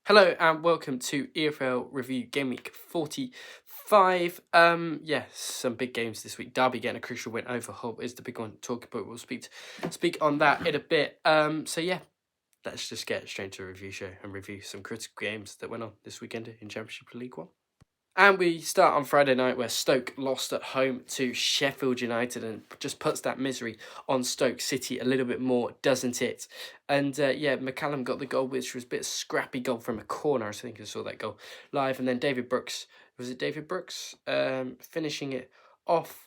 Hello and welcome to EFL Review Game Week 45. Some big games this week. Derby getting a crucial win over Hull is the big one to talk about. We'll speak on that in a bit. Let's just get straight to a review show and review some critical games that went on this weekend in Championship League One. And we start on Friday night where Stoke lost at home to Sheffield United and just puts that misery on Stoke City a little bit more, doesn't it? And McCallum got the goal, which was a bit scrappy goal from a corner. I think I saw that goal live. And then David Brooks, finishing it off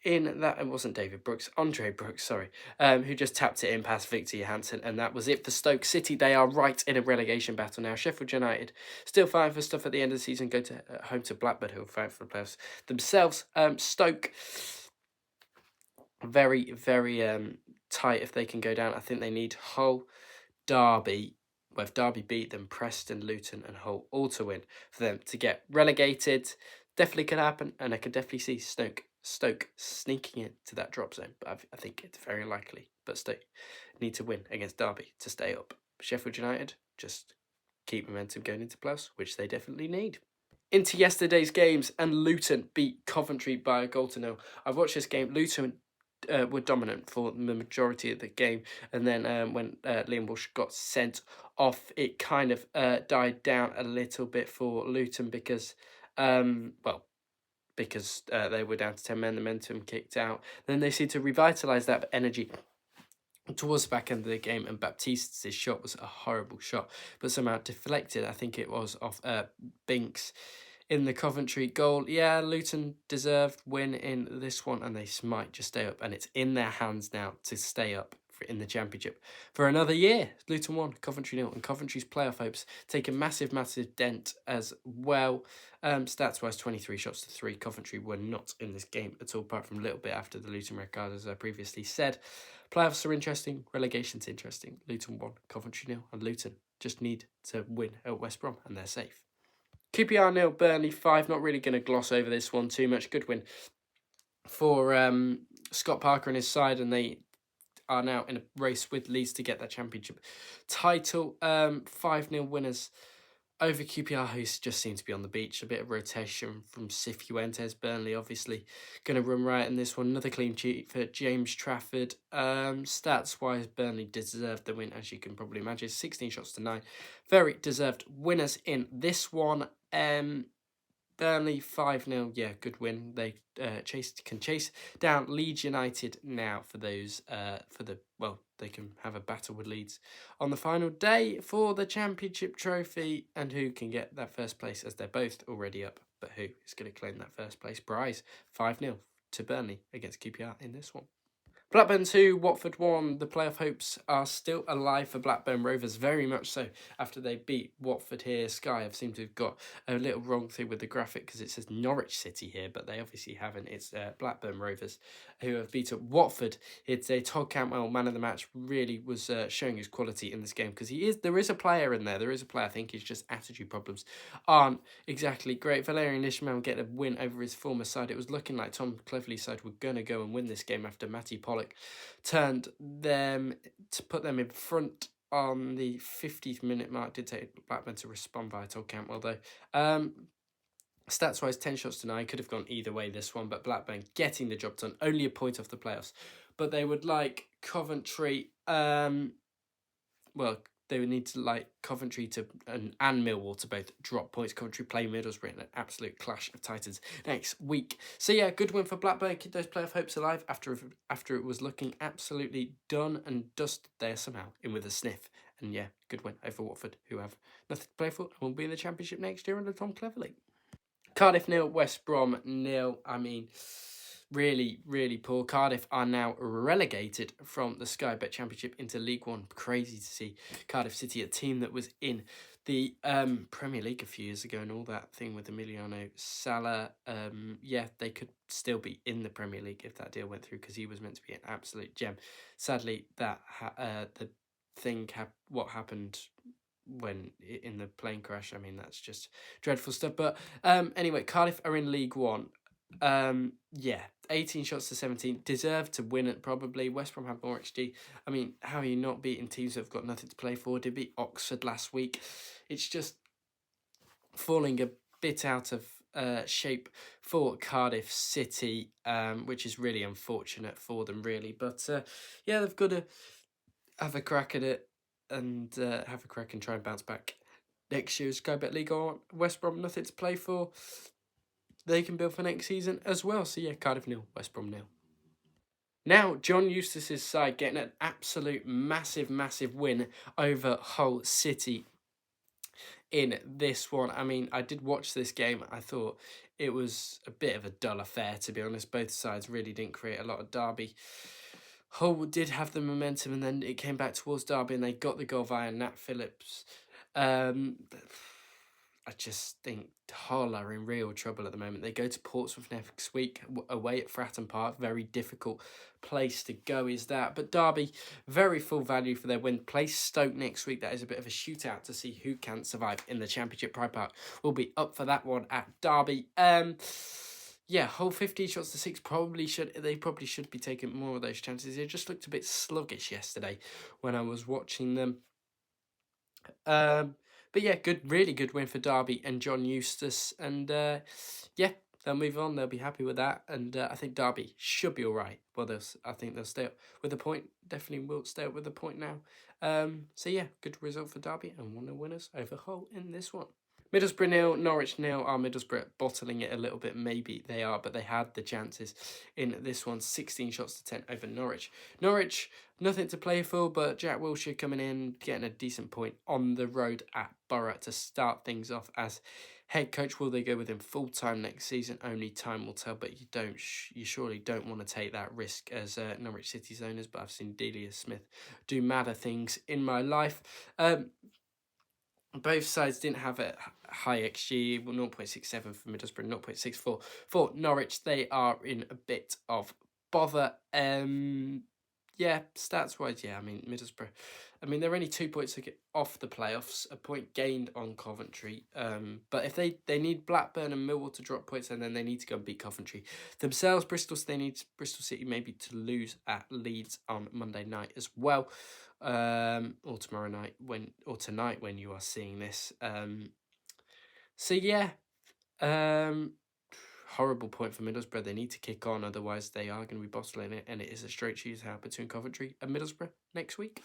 in that. It wasn't David Brooks, Andre Brooks, sorry, who just tapped it in past Victor Johansson. And that was it for Stoke City. They are right in a relegation battle now. Sheffield United still fighting for stuff at the end of the season. Go to home to Blackburn, who will fight for the playoffs themselves. Stoke, very, very tight if they can go down. I think they need Hull, Derby. Well, if Derby beat them, Preston, Luton and Hull all to win for them to get relegated. Definitely could happen, and I could definitely see Stoke sneaking into that drop zone. But I think it's very unlikely. But Stoke need to win against Derby to stay up. Sheffield United, just keep momentum going into playoffs, which they definitely need. Into yesterday's games, and Luton beat Coventry by a goal to nil. I've watched this game. Luton were dominant for the majority of the game, and then when Liam Walsh got sent off, it kind of died down a little bit for Luton because they were down to 10 men, the momentum kicked out. Then they seemed to revitalise that energy towards the back end of the game, and Baptiste's shot was a horrible shot, but somehow deflected. I think it was off Binks in the Coventry goal. Yeah, Luton deserved win in this one, and they might just stay up, and it's in their hands now to stay up in the Championship for another year. Luton 1, Coventry 0, and Coventry's playoff hopes take a massive dent as well. Stats-wise, 23 shots to 3. Coventry were not in this game at all, apart from a little bit after the Luton red card, as I previously said. Playoffs are interesting, relegation's interesting. Luton 1, Coventry 0, and Luton just need to win at West Brom, and they're safe. QPR 0, Burnley 5. Not really going to gloss over this one too much. Good win for Scott Parker and his side, and they are now in a race with Leeds to get that Championship title. 5-0 winners over QPR, who just seem to be on the beach. A bit of rotation from Cifuentes. Burnley obviously going to run right in this one. Another clean sheet for James Trafford. Stats-wise, Burnley deserved the win, as you can probably imagine. 16 shots to 9. Very deserved winners in this one. Burnley 5-0, yeah, good win. They can chase down Leeds United now for those they can have a battle with Leeds on the final day for the Championship trophy, and who can get that first place, as they're both already up. But who is going to claim that first place prize? 5-0 to Burnley against QPR in this one. Blackburn 2, Watford 1. The playoff hopes are still alive for Blackburn Rovers, very much so, after they beat Watford here. Sky have seemed to have got a little wrong thing with the graphic because it says Norwich City here, but they obviously haven't. It's Blackburn Rovers who have beaten Watford. It's Todd Cantwell, man of the match, really was showing his quality in this game because there is a player in there. There is a player. I think his just attitude problems aren't exactly great. Valerian Ishmael get a win over his former side. It was looking like Tom Cleverley's side were going to go and win this game after Matty Pollock turned them to put them in front on the 50th minute mark. Did take Blackburn to respond via Todd Cantwell though. Stats-wise, 10 shots to 9. Could have gone either way this one, but Blackburn getting the job done. Only a point off the playoffs. But they would like Coventry... they would need to like Coventry and Millwall to both drop points. Coventry play Middlesbrough in an absolute clash of titans next week. So yeah, good win for Blackburn. Keep those playoff hopes alive after it was looking absolutely done and dusted. There somehow in with a sniff. And yeah, good win over Watford, who have nothing to play for and will be in the Championship next year under Tom Cleverley. Cardiff 0, West Brom 0. I mean, really, really poor. Cardiff are now relegated from the Sky Bet Championship into League One. Crazy to see Cardiff City, a team that was in the Premier League a few years ago and all that thing with Emiliano Sala. They could still be in the Premier League if that deal went through, because he was meant to be an absolute gem. Sadly, that what happened when in the plane crash, I mean, that's just dreadful stuff. But anyway, Cardiff are in League One. 18 shots to 17. Deserved to win it, probably. West Brom had more XG. I mean, how are you not beating teams that have got nothing to play for? Did beat Oxford last week. It's just falling a bit out of shape for Cardiff City, which is really unfortunate for them, really. But yeah, they've got to have a crack at it and have a crack and try and bounce back next year's Sky Bet League on. West Brom, nothing to play for. They can build for next season as well. So yeah, Cardiff 0, West Brom 0. Now, John Eustace's side getting an absolute massive win over Hull City in this one. I mean, I did watch this game. I thought it was a bit of a dull affair, to be honest. Both sides really didn't create a lot of Derby. Hull did have the momentum, and then it came back towards Derby, and they got the goal via Nat Phillips. I just think Hull are in real trouble at the moment. They go to Portsmouth next week, away at Fratton Park. Very difficult place to go is that. But Derby, very full value for their win. Play Stoke next week. That is a bit of a shootout to see who can survive in the Championship. Pride Park will be up for that one at Derby. Yeah, Hull 15 shots to 6 probably should be taking more of those chances. They just looked a bit sluggish yesterday when I was watching them. But yeah, really good win for Derby and John Eustace. And yeah, they'll move on. They'll be happy with that. And I think Derby should be all right. Well, I think they'll stay up with a point. Definitely will stay up with a point now. So yeah, good result for Derby and one of the winners over Hull in this one. Middlesbrough 0, Norwich 0. Are Middlesbrough bottling it a little bit? Maybe they are, but they had the chances in this one. 16 shots to 10 over Norwich. Norwich, nothing to play for, but Jack Wilshere coming in, getting a decent point on the road at Borough to start things off as head coach. Will they go with him full time next season? Only time will tell. But you surely don't want to take that risk as Norwich City's owners. But I've seen Delia Smith do madder things in my life. Both sides didn't have a high XG, 0.67 for Middlesbrough, 0.64 for Norwich. They are in a bit of bother. Yeah, stats-wise, yeah, I mean, Middlesbrough, they're only 2 points off the playoffs, a point gained on Coventry. But if they need Blackburn and Millwall to drop points, and then they need to go and beat Coventry themselves. They need Bristol City maybe to lose at Leeds on Monday night as well. Or tomorrow night or tonight when you are seeing this. So yeah, horrible point for Middlesbrough. They need to kick on, otherwise they are going to be bottling it, and it is a straight shootout between Coventry and Middlesbrough next week.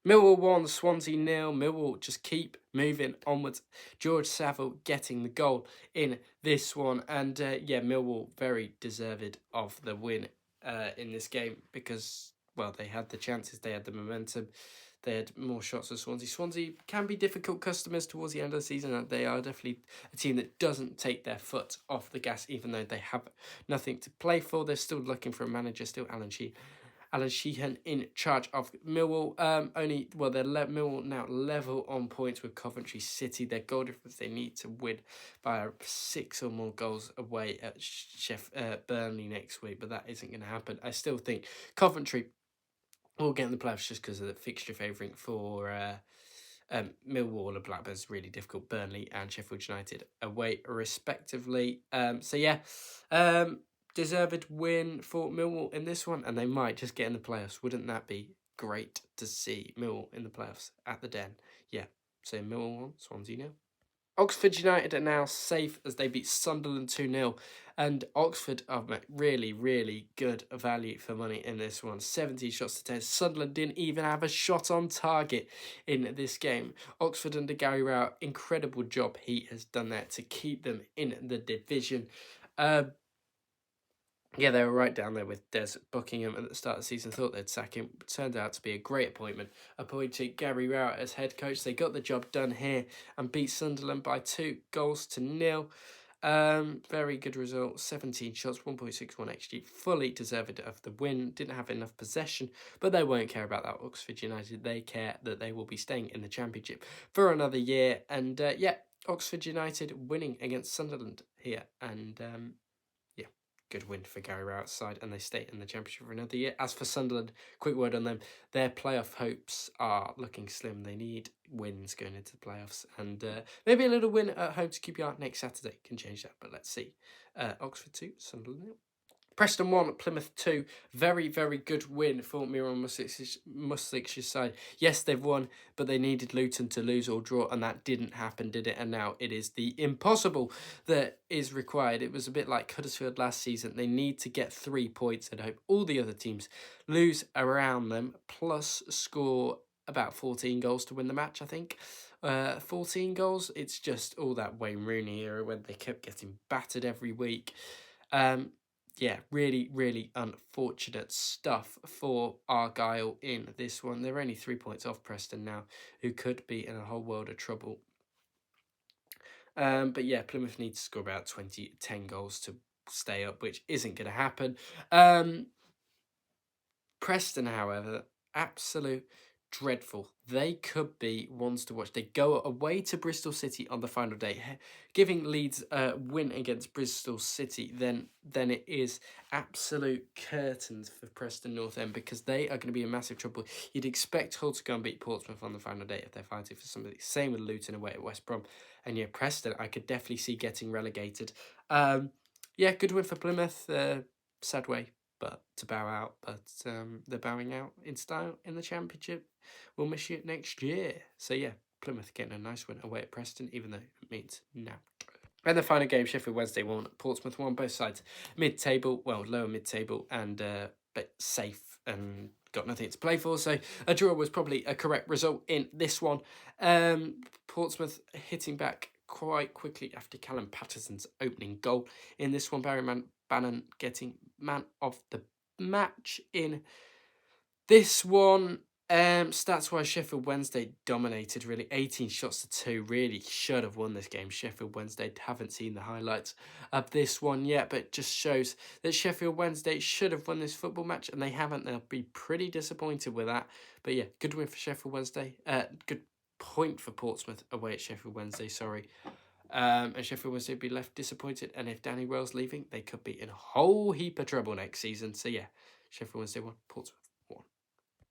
Millwall 1, Swansea 0. Millwall just keep moving onwards. George Saville getting the goal in this one, and yeah, Millwall very deserved of the win in this game because, well, they had the chances, they had the momentum, they had more shots than Swansea. Swansea can be difficult customers towards the end of the season. They are definitely a team that doesn't take their foot off the gas, even though they have nothing to play for. They're still looking for a manager, still Alan Sheehan in charge of Millwall. Millwall now level on points with Coventry City. Their goal difference, they need to win by 6 or more goals away at Burnley next week, but that isn't going to happen. I still think Coventry will get in the playoffs just because of the fixture favouring for Millwall and Blackburn's really difficult. Burnley and Sheffield United away respectively. So yeah, deserved win for Millwall in this one, and they might just get in the playoffs. Wouldn't that be great to see Millwall in the playoffs at the Den? Yeah, so Millwall 1, Swansea 0. Oxford United are now safe as they beat Sunderland 2-0. And Oxford are really good value for money in this one. 70 shots to 10. Sunderland didn't even have a shot on target in this game. Oxford under Gary Rowett, incredible job he has done there to keep them in the division. Yeah, they were right down there with Des Buckingham at the start of the season. Thought they'd sack him. Turned out to be a great appointment. Appointed Gary Rowett as head coach. They got the job done here and beat Sunderland by 2-0. Very good result. 17 shots, 1.61 XG. Fully deserved of the win. Didn't have enough possession, but they won't care about that. Oxford United, they care that they will be staying in the Championship for another year. And yeah, Oxford United winning against Sunderland here. And good win for Gary Rowett's side, and they stay in the Championship for another year. As for Sunderland, quick word on them. Their playoff hopes are looking slim. They need wins going into the playoffs, and maybe a little win at home to QPR next Saturday can change that, but let's see. Oxford 2, Sunderland 0. Preston 1, Plymouth 2. Very, very good win for Miran Muslik's side. Yes, they've won, but they needed Luton to lose or draw, and that didn't happen, did it? And now it is the impossible that is required. It was a bit like Huddersfield last season. They need to get 3 points and hope all the other teams lose around them, plus score about 14 goals to win the match, I think. 14 goals. It's just all that Wayne Rooney era when they kept getting battered every week. Yeah, really, really unfortunate stuff for Argyle in this one. They're only 3 points off Preston now, who could be in a whole world of trouble. But yeah, Plymouth needs to score about 10 goals to stay up, which isn't going to happen. Preston, however, absolute dreadful. They could be ones to watch. They go away to Bristol City on the final day, giving Leeds a win against Bristol City. Then it is absolute curtains for Preston North End, because they are going to be in massive trouble. You'd expect Hull to go and beat Portsmouth on the final day if they're fighting for somebody. Same with Luton away at West Brom. And yeah, Preston, I could definitely see getting relegated. Yeah, good win for Plymouth. Sad way to bow out, but they're bowing out in style in the Championship. We'll miss you next year. So yeah, Plymouth getting a nice win away at Preston, even though it means no. And the final game, Sheffield Wednesday 1, Portsmouth 1. Both sides mid-table, well, lower mid-table, and but safe and got nothing to play for. So a draw was probably a correct result in this one. Portsmouth hitting back quite quickly after Callum Patterson's opening goal in this one. Barry Bannon getting man of the match in this one. Stats-wise, Sheffield Wednesday dominated, really. 18 shots to 2. Really should have won this game. Sheffield Wednesday, haven't seen the highlights of this one yet, but it just shows that Sheffield Wednesday should have won this football match, and they haven't. They'll be pretty disappointed with that. But yeah, good win for Sheffield Wednesday. Good point for Portsmouth away at Sheffield Wednesday, sorry. And Sheffield Wednesday would be left disappointed, and if Danny Wells leaving, they could be in a whole heap of trouble next season. So yeah, Sheffield Wednesday 1, Portsmouth 1.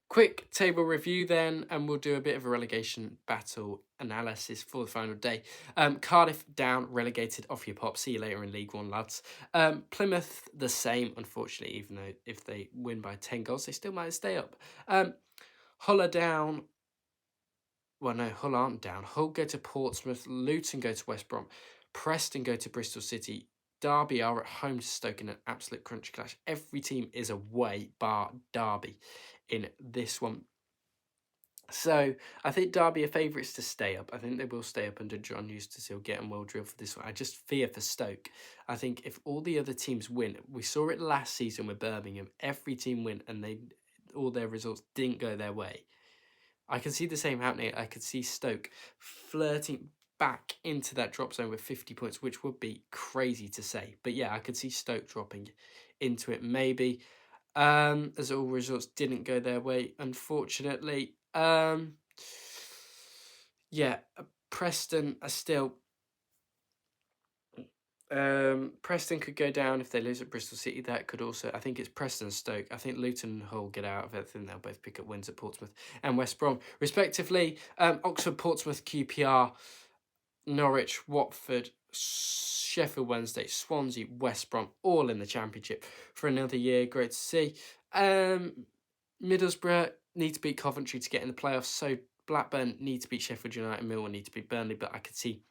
Quick table review then, and we'll do a bit of a relegation battle analysis for the final day. Cardiff down, relegated, off your pop. See you later in League One, lads. Plymouth the same, unfortunately, even though if they win by 10 goals, they still might stay up. Hull are down. Well, no, Hull aren't down. Hull go to Portsmouth. Luton go to West Brom. Preston go to Bristol City. Derby are at home to Stoke in an absolute crunch clash. Every team is away, bar Derby in this one. So I think Derby are favourites to stay up. I think they will stay up under John Eustace. He'll get them well drilled for this one. I just fear for Stoke. I think if all the other teams win, we saw it last season with Birmingham. Every team win and all their results didn't go their way. I can see the same happening. I could see Stoke flirting back into that drop zone with 50 points, which would be crazy to say. But yeah, I could see Stoke dropping into it maybe. As all results didn't go their way, unfortunately. Yeah, Preston are still... Preston could go down if they lose at Bristol City. That could also... I think it's Preston and Stoke. I think Luton and Hull get out of it. I think they'll both pick up wins at Portsmouth and West Brom, respectively. Oxford, Portsmouth, QPR, Norwich, Watford, Sheffield Wednesday, Swansea, West Brom, all in the Championship for another year. Great to see. Middlesbrough need to beat Coventry to get in the playoffs. So Blackburn need to beat Sheffield United. Millwall need to beat Burnley. But I could see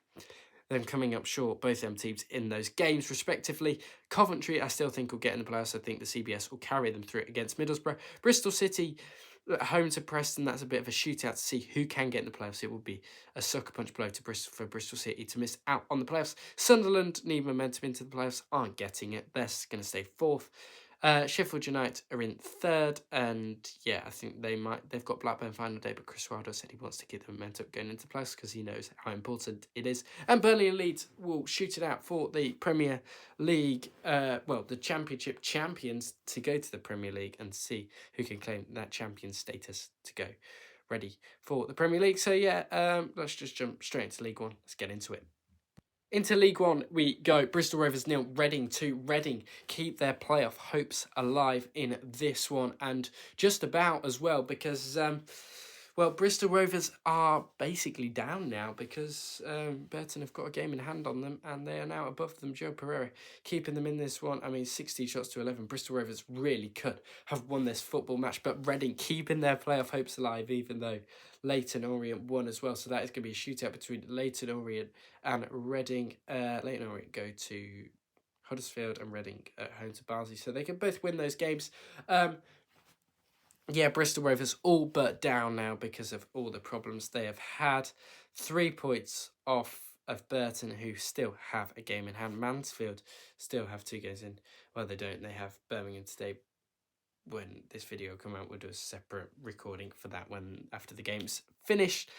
them coming up short, both them teams, in those games, respectively. Coventry, I still think, will get in the playoffs. I think the CBS will carry them through it against Middlesbrough. Bristol City, home to Preston, that's a bit of a shootout to see who can get in the playoffs. It will be a sucker punch blow to Bristol City to miss out on the playoffs. Sunderland need momentum into the playoffs, aren't getting it. They're going to stay fourth. Sheffield United are in third, and yeah, I think they've got Blackburn final day, but Chris Wilder said he wants to keep the momentum going into the playoffs because he knows how important it is. And Burnley and Leeds will shoot it out for the Premier League, the Championship champions, to go to the Premier League and see who can claim that champion status to go ready for the Premier League. So yeah, let's just jump straight into League One. Let's get into it. Into League One we go. Bristol Rovers 0, Reading 2. Reading keep their playoff hopes alive in this one, and just about as well, because Well, Bristol Rovers are basically down now because Burton have got a game in hand on them and they are now above them. Joe Pereira keeping them in this one. I mean, 60 shots to 11. Bristol Rovers really could have won this football match, but Reading keeping their playoff hopes alive, even though Leighton Orient won as well. So that is going to be a shootout between Leighton Orient and Reading. Leighton Orient go to Huddersfield and Reading at home to Barnsley. So they can both win those games. Yeah, Bristol Rovers all but down now because of all the problems they have had. 3 points off of Burton, who still have a game in hand. Mansfield still have 2 games in. Well, they don't. They have Birmingham today. When this video will come out, we'll do a separate recording for that when after the game's finished.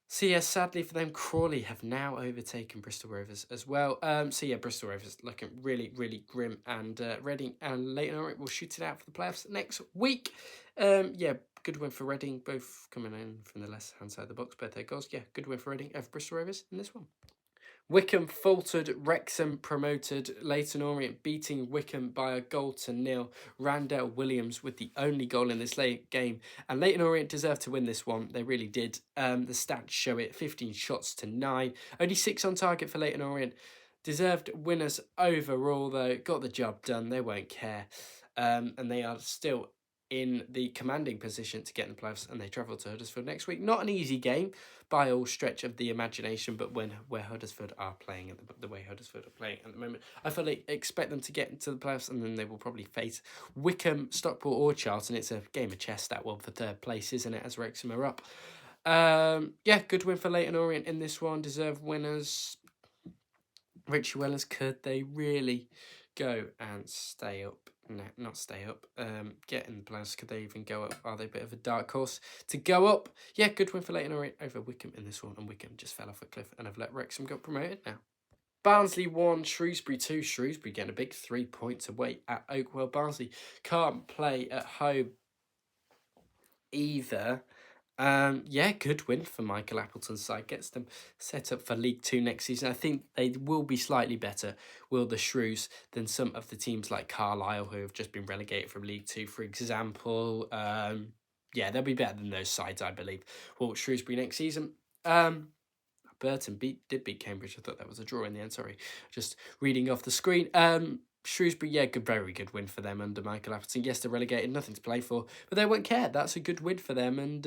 So yeah, sadly for them, Crawley have now overtaken Bristol Rovers as well. So yeah, Bristol Rovers looking really, really grim, and Reading and Leighton Orient will shoot it out for the playoffs next week. Yeah, good win for Reading, both coming in from the left hand side of the box, both their goals. Yeah, good win for Reading over Bristol Rovers in this one. Wycombe faltered, Wrexham promoted, Leighton Orient beating Wycombe by a 1-0. Randell Williams with the only goal in this late game. And Leighton Orient deserved to win this one, they really did. The stats show it, 15 shots to 9. Only 6 on target for Leighton Orient. Deserved winners overall though, got the job done, they won't care. And they are still in the commanding position to get in the playoffs, and they travel to Huddersfield next week. Not an easy game by all stretch of the imagination, but where Huddersfield are playing at the way Huddersfield are playing at the moment, I fully expect them to get into the playoffs, and then they will probably face Wycombe, Stockport or Charlton. It's a game of chess, that one, for third place, isn't it, as Wrexham are up. Yeah, good win for Leighton Orient in this one. Deserved winners. Richie Wellens, could they really go and stay up? No, not stay up. Get in the playoffs. Could they even go up? Are they a bit of a dark horse to go up? Yeah, good win for Leighton Orient over Wycombe in this one, and Wycombe just fell off a cliff and have let Wrexham get promoted now. Barnsley 1, Shrewsbury 2. Shrewsbury getting a big 3 points away at Oakwell. Barnsley can't play at home either. Yeah, good win for Michael Appleton's side. Gets them set up for League 2 next season. I think they will be slightly better, will the Shrews, than some of the teams like Carlisle, who have just been relegated from League 2, for example. Yeah, they'll be better than those sides, I believe. Well, Shrewsbury next season. Burton did beat Cambridge. I thought that was a draw in the end. Sorry, just reading off the screen. Shrewsbury, yeah, very good win for them under Michael Appleton. Yes, they're relegated, nothing to play for, but they won't care. That's a good win for them, and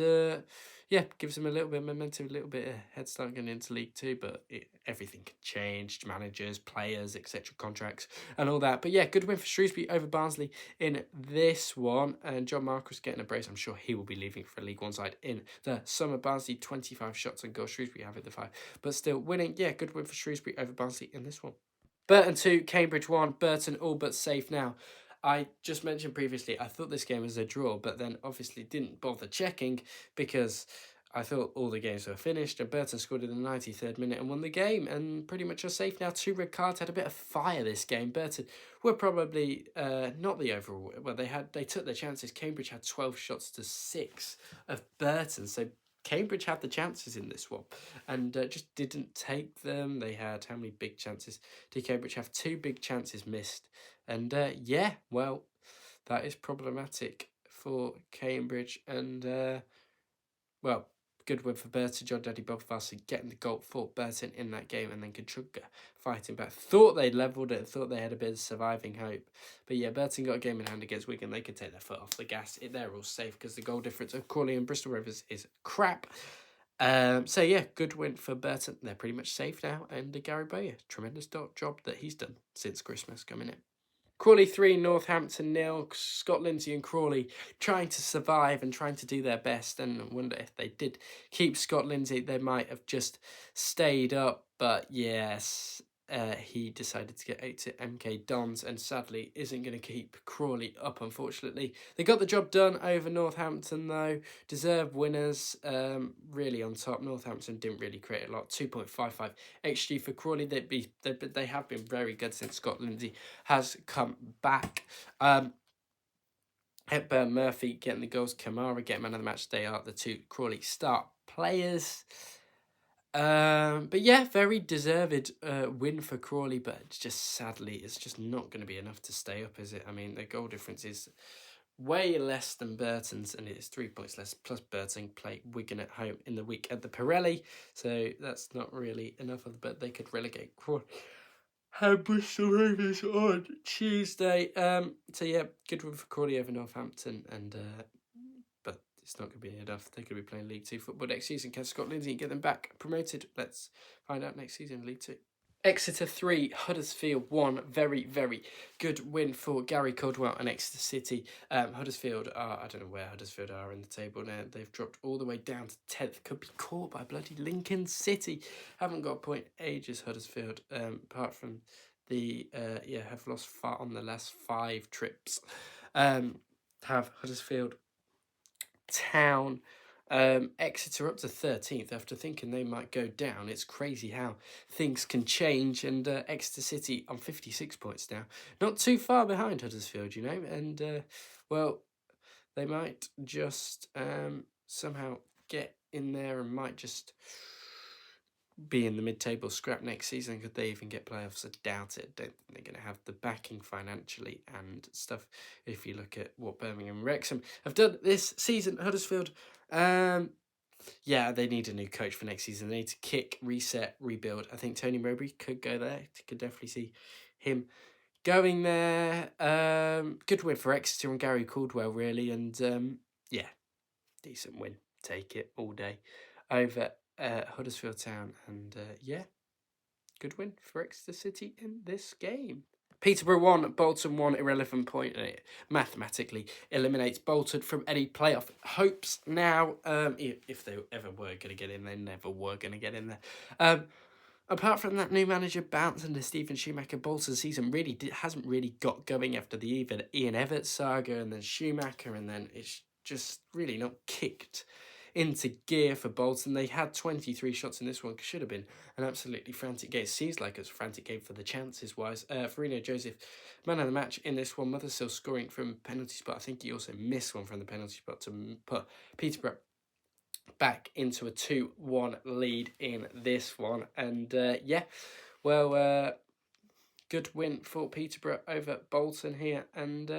yeah, gives them a little bit of momentum, a little bit of head start going into League 2, but everything can change, managers, players, etc., contracts, and all that. But yeah, good win for Shrewsbury over Barnsley in this one, and John Marquis getting a brace. I'm sure he will be leaving for a League 1 side in the summer. Barnsley, 25 shots on goal. Shrewsbury having the 5, but still winning. Yeah, good win for Shrewsbury over Barnsley in this one. Burton 2, Cambridge 1. Burton all but safe now. I just mentioned previously, I thought this game was a draw, but then obviously didn't bother checking because I thought all the games were finished, and Burton scored in the 93rd minute and won the game, and pretty much are safe now. 2 red cards, had a bit of fire this game. Burton were probably not the overall. Well, they took their chances. Cambridge had 12 shots to 6 of Burton, so Cambridge had the chances in this one and just didn't take them. They had how many big chances? Did Cambridge have? 2 big chances missed? And yeah, well, that is problematic for Cambridge. And well, good win for Burton. John Daddy Bobfassi getting the goal for Burton in that game, and then Kachunga fighting back. Thought they'd levelled it, thought they had a bit of surviving hope. But yeah, Burton got a game in hand against Wigan. They could take their foot off the gas. They're all safe because the goal difference of Crawley and Bristol Rovers is crap. So yeah, good win for Burton. They're pretty much safe now. And Gary Bowyer, tremendous job that he's done since Christmas coming in. Crawley 3, Northampton 0. Scott Lindsay and Crawley trying to survive and trying to do their best. And I wonder if they did keep Scott Lindsay, they might have just stayed up. But yes, he decided to get out to MK Dons and sadly isn't going to keep Crawley up, unfortunately. They got the job done over Northampton, though. Deserved winners, really on top. Northampton didn't really create a lot. 2.55 XG for Crawley. They have been very good since Scott Lindsay has come back. Hepburn, Murphy getting the goals. Kamara getting man of the match. They are the 2 Crawley start players. But yeah, very deserved win for Crawley, but it's just sadly, it's just not going to be enough to stay up, is it? I mean, the goal difference is way less than Burton's, and it is 3 points less, plus Burton play Wigan at home in the week at the Pirelli, so that's not really enough of, but they could relegate Crawley and Bristol Rovers on Tuesday. So yeah, good win for Crawley over Northampton, and but it's not going to be enough. They're going to be playing League 2 football next season. Can Scott Lindsay get them back promoted? Let's find out next season, League 2. Exeter 3, Huddersfield 1. Very, very good win for Gary Caldwell and Exeter City. Huddersfield are, I don't know where Huddersfield are in the table now. They've dropped all the way down to 10th. Could be caught by bloody Lincoln City. Haven't got a point ages, Huddersfield, apart from the, have lost far on the last 5 trips. Have Huddersfield Town. Exeter up to 13th after thinking they might go down. It's crazy how things can change, and Exeter City on 56 points now. Not too far behind Huddersfield, you know, and well, they might just somehow get in there and might just be in the mid-table scrap next season. Could they even get playoffs? I doubt it. Don't think they're going to have the backing financially and stuff. If you look at what Birmingham and Wrexham have done this season, Huddersfield, they need a new coach for next season. They need to kick, reset, rebuild. I think Tony Mowbray could go there. Could definitely see him going there. Good win for Exeter and Gary Caldwell, really, and decent win. Take it all day over Huddersfield Town, and good win for Exeter City in this game. Peterborough 1, Bolton 1, irrelevant point, and it mathematically eliminates Bolton from any playoff hopes now. If they ever were going to get in, they never were going to get in there. Apart from that new manager bounce and the Stephen Schumacher, Bolton season really hasn't really got going after the Ian Everett saga, and then Schumacher, and then it's just really not kicked into gear for Bolton. They had 23 shots in this one. Should have been an absolutely frantic game. It seems like it's a frantic game for the chances wise. Farina Joseph, man of the match in this one. Mothersill scoring from penalty spot. I think he also missed one from the penalty spot to put Peterborough back into a 2-1 lead in this one. And good win for Peterborough over Bolton here. And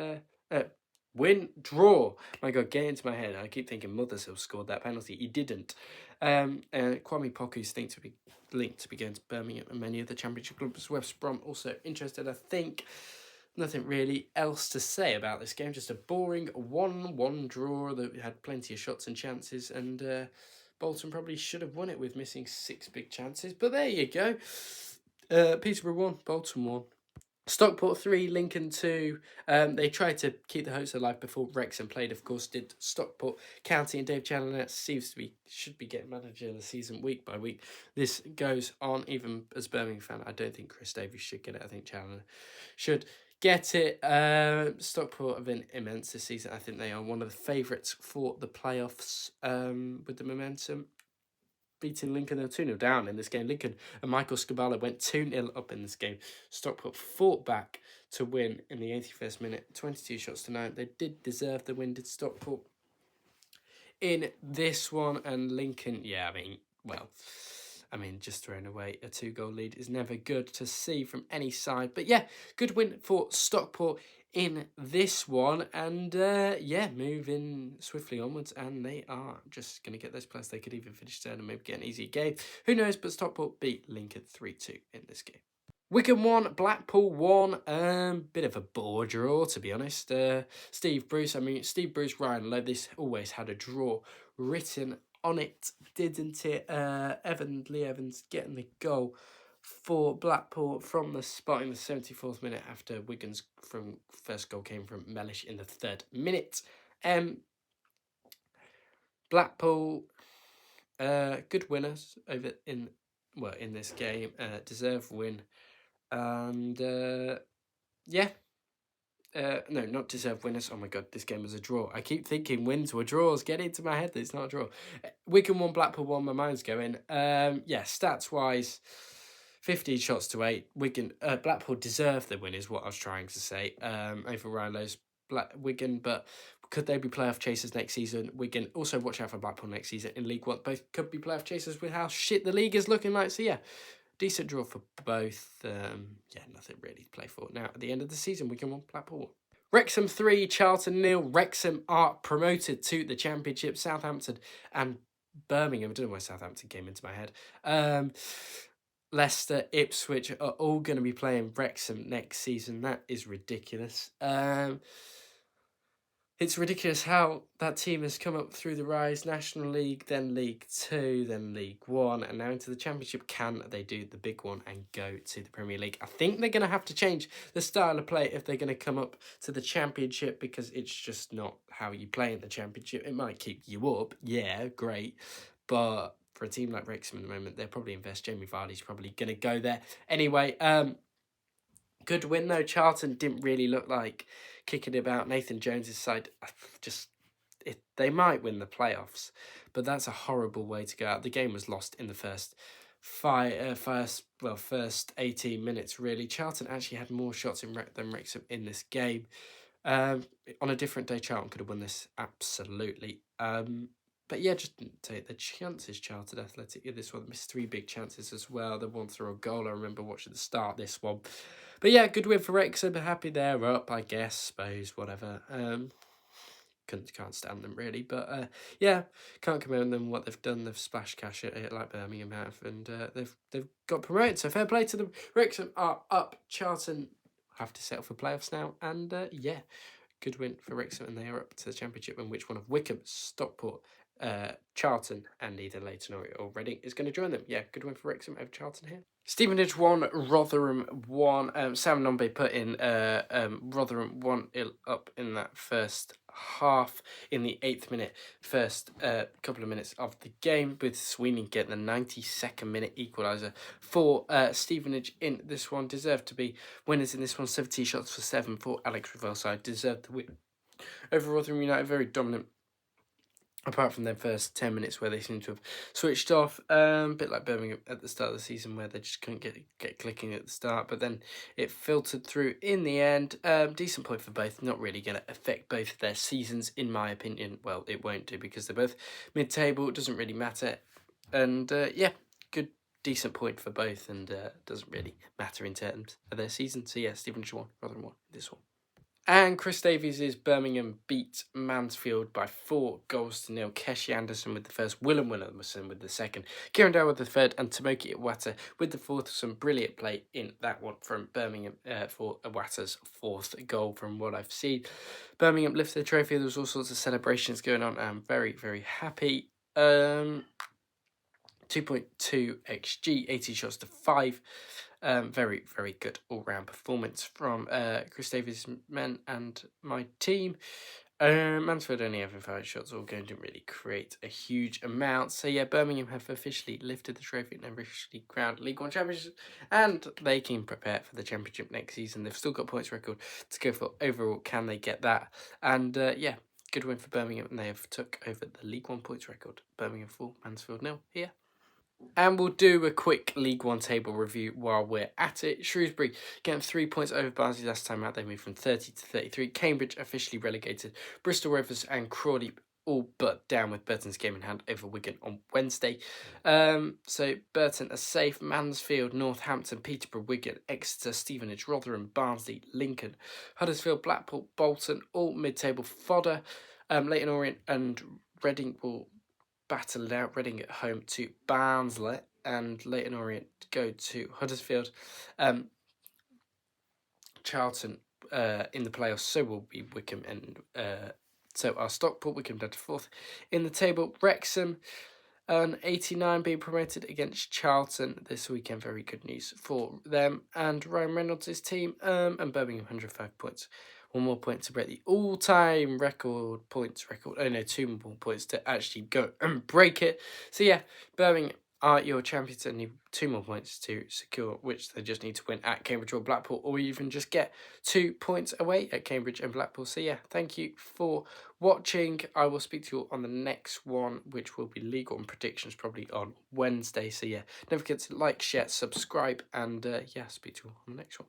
draw. My God, get into my head. I keep thinking Mothersill scored that penalty. He didn't. Kwame Poku's linked to be going to Birmingham and many of the Championship clubs. West Brom also interested, I think. Nothing really else to say about this game. Just a boring 1-1 draw that had plenty of shots and chances. And Bolton probably should have won it with missing 6 big chances. But there you go. Peterborough 1, Bolton 1. Stockport 3, Lincoln 2. They tried to keep the hopes alive before Wrexham played, of course, did Stockport County, and Dave Challoner should be getting manager of the season week by week. This goes on, even as a Birmingham fan. I don't think Chris Davies should get it. I think Challoner should get it. Stockport have been immense this season. I think they are one of the favourites for the playoffs with the momentum. Beating Lincoln, they were 2-0 down in this game. Lincoln and Michael Scabala went 2-0 up in this game. Stockport fought back to win in the 81st minute, 22 shots to 9. They did deserve the win, did Stockport, in this one. And Lincoln, just throwing away a 2-goal lead is never good to see from any side. But yeah, good win for Stockport in this one, and moving swiftly onwards, and they are just going to get those players. They could even finish third and maybe get an easy game. Who knows? But Stockport beat Lincoln 3-2 in this game. Wigan 1, Blackpool 1. Bit of a bore draw, to be honest. Steve Bruce, Ryan Lowe, this always had a draw written on it, didn't it? Lee Evans getting the goal for Blackpool from the spot in the 74th minute after Wigan's first goal came from Mellish in the 3rd minute. Blackpool, good winners in this game, deserved win, and not deserved winners. Oh my God, this game was a draw. I keep thinking wins were draws. Get into my head that it's not a draw. Wigan 1, Blackpool 1. My mind's going. Stats wise, 15 shots to 8. Blackpool deserved the win, is what I was trying to say. Over Ryan Lowe's Wigan, but could they be playoff chasers next season? Wigan, also watch out for Blackpool next season in League 1. Both could be playoff chasers with how shit the league is looking like. So yeah, decent draw for both. Nothing really to play for. Now, at the end of the season, Wigan 1, Blackpool 1. Wrexham 3, Charlton 0. Wrexham are promoted to the Championship. Southampton and Birmingham, I don't know why Southampton came into my head. Leicester, Ipswich are all going to be playing Wrexham next season. That is ridiculous. It's ridiculous how that team has come up through the rise. National League, then League 2, then League 1, and now into the Championship. Can they do the big one and go to the Premier League? I think they're going to have to change the style of play if they're going to come up to the Championship, because it's just not how you play in the Championship. It might keep you up, yeah, great, but for a team like Wrexham at the moment, they'll probably invest. Jamie Vardy's probably going to go there. Anyway, good win though. Charlton didn't really look like kicking it about. Nathan Jones's side, they might win the playoffs, but that's a horrible way to go out. The game was lost in the first 18 minutes really. Charlton actually had more shots than Wrexham in this game. On a different day, Charlton could have won this absolutely. But yeah, just didn't take the chances. Charlton Athletic in this one missed 3 big chances as well. They won through a goal. I remember watching the start of this one. But yeah, good win for Wrexham. Happy they're up, I guess, suppose, whatever. Can't stand them really, but yeah, can't commend them what they've done. They've splashed cash at it like Birmingham have, and they've got promoted. So fair play to them. Wrexham are up. Charlton have to settle for playoffs now, and yeah, good win for Wrexham, and they are up to the Championship, in which one of Wycombe, Stockport, Charlton, and either Leighton or Reading is going to join them. Yeah, good win for Wrexham over Charlton here. Stevenage 1, Rotherham 1. Sam Nombe put in Rotherham 1 up in that first half in the 8th minute, first couple of minutes of the game, with Sweeney getting the 92nd minute equaliser for Stevenage in this one. Deserved to be winners in this one. 17 shots for 7 for Alex Revell's side. Deserved to win over Rotherham United. Very dominant, apart from their first 10 minutes where they seem to have switched off. A bit like Birmingham at the start of the season, where they just couldn't get clicking at the start, but then it filtered through in the end. Decent point for both. Not really going to affect both of their seasons, in my opinion. Well, it won't do, because they're both mid-table. It doesn't really matter. And yeah, good, decent point for both, and doesn't really matter in terms of their season. So yeah, Stevenage 1, Rotherham 1, this one. And Chris Davies' Birmingham beat Mansfield by 4-0. Keshi Anderson with the first, Willem Williamson with the second, Kieran Dow with the third, and Tomoki Iwata with the fourth. Some brilliant play in that one from Birmingham for Iwata's 4th goal from what I've seen. Birmingham lifted the trophy. There was all sorts of celebrations going on. I'm very, very happy. 2.2 XG, 80 shots to 5. Very, very good all-round performance from Chris Davies' men and my team. Mansfield only having 5 shots all going didn't really create a huge amount. So yeah, Birmingham have officially lifted the trophy and officially crowned League One champions, and they can prepare for the Championship next season. They've still got points record to go for overall. Can they get that? And yeah, good win for Birmingham, and they have took over the League One points record. Birmingham 4, Mansfield 0 here. And we'll do a quick League One table review while we're at it. Shrewsbury getting 3 points over Barnsley last time out. They moved from 30 to 33. Cambridge officially relegated. Bristol Rovers and Crawley all but down, with Burton's game in hand over Wigan on Wednesday. So Burton are safe. Mansfield, Northampton, Peterborough, Wigan, Exeter, Stevenage, Rotherham, Barnsley, Lincoln, Huddersfield, Blackpool, Bolton, all mid-table fodder. Leighton, Orient and Reading will battle it out. Reading at home to Barnsley, and Leighton Orient go to Huddersfield. Charlton in the playoffs, so will be Wycombe, and so our Stockport. Wycombe down to 4th in the table. Wrexham an 89 being promoted against Charlton this weekend. Very good news for them and Ryan Reynolds' team. And Birmingham 105 points. 1 more point to break the all-time points record. Oh no, 2 more points to actually go and break it. So yeah, Birmingham are your champions and need 2 more points to secure, which they just need to win at Cambridge or Blackpool, or even just get 2 points away at Cambridge and Blackpool. So yeah, thank you for watching. I will speak to you on the next one, which will be League One predictions, probably on Wednesday. So yeah, don't forget to like, share, subscribe, and yeah, speak to you on the next one.